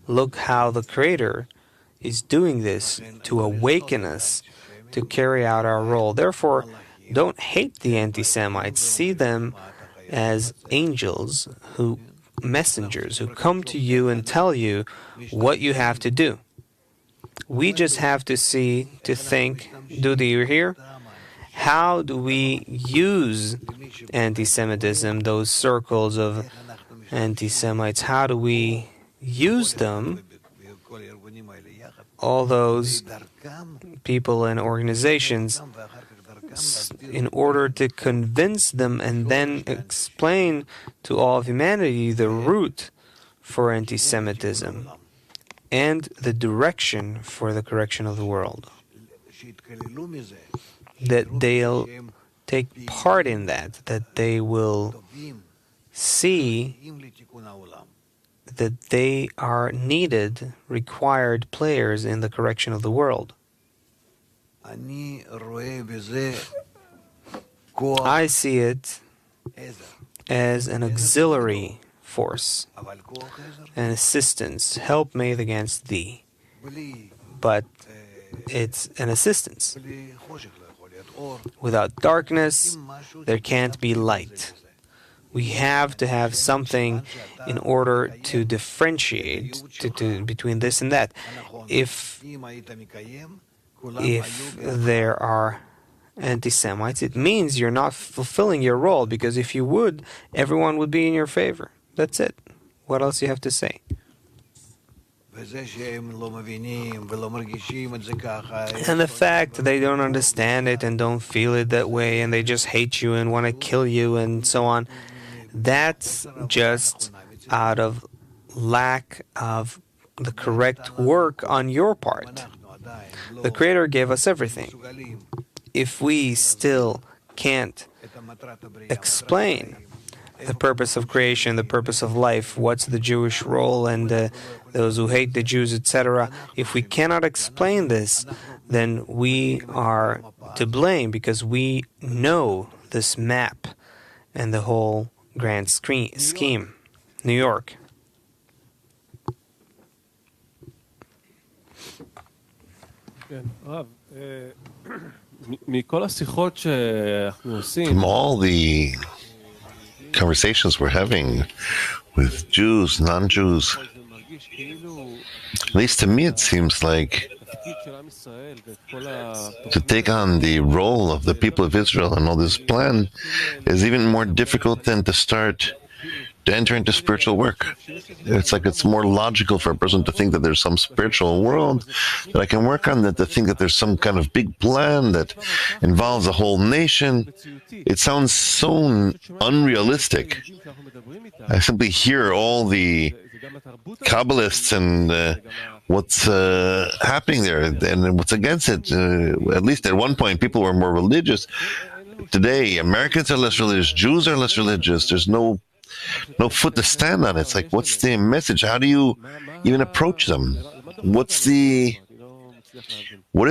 Look how the Creator is doing this to awaken us to carry out our role. Therefore, don't hate the anti-Semites. See them as angels, messengers who come to you and tell you what you have to do. We just have to think, do you hear? How do we use anti-Semitism, those circles of anti-Semites? How do we use them, all those people and organizations, in order to convince them and then explain to all of humanity the root for anti-Semitism and the direction for the correction of the world? That they'll take part in that they will see that they are needed, required players in the correction of the world. I see it as an auxiliary force, an assistance, helpmate against thee. But it's an assistance. Without darkness, there can't be light. We have to have something in order to differentiate between this and that. If there are anti-Semites, it means you're not fulfilling your role, because if you would, everyone would be in your favor. That's it. What else you have to say? And the fact that they don't understand it and don't feel it that way, and they just hate you and want to kill you and so on, that's just out of lack of the correct work on your part. The Creator gave us everything. If we still can't explain the purpose of creation, the purpose of life, what's the Jewish role, and those who hate the Jews, etc., if we cannot explain this, then we are to blame, because we know this map and the whole grand scheme. New York. From all the conversations we're having with Jews, non-Jews, at least to me it seems like to take on the role of the people of Israel and all this plan is even more difficult than to enter into spiritual work. It's like it's more logical for a person to think that there's some spiritual world that I can work on than to think that there's some kind of big plan that involves a whole nation. It sounds so unrealistic. I simply hear all the Kabbalists and what's happening there and what's against it. At least at one point, people were more religious. Today, Americans are less religious. Jews are less religious. There's no foot to stand on. It's like, what's the message? How do you even approach them? What is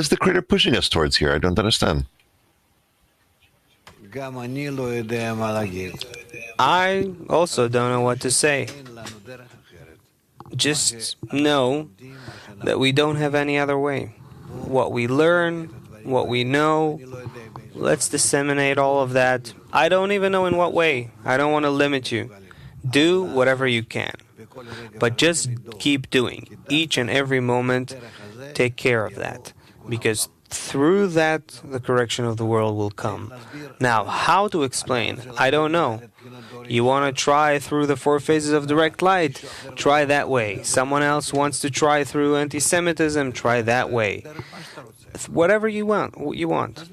the Creator pushing us towards here? I don't understand. I also don't know what to say. Just know that we don't have any other way. What we learn, what we know, let's disseminate all of that. I don't even know in what way. I don't want to limit you. Do whatever you can. But just keep doing. Each and every moment, take care of that. Because through that, the correction of the world will come. Now, how to explain? I don't know. You want to try through the 4 phases of direct light? Try that way. Someone else wants to try through anti-Semitism? Try that way. Whatever you want.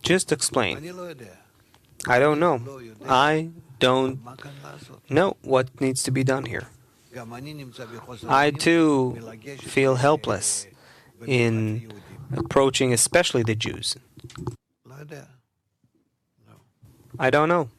Just explain. I don't know. I don't know what needs to be done here. I too feel helpless in approaching especially the Jews. I don't know.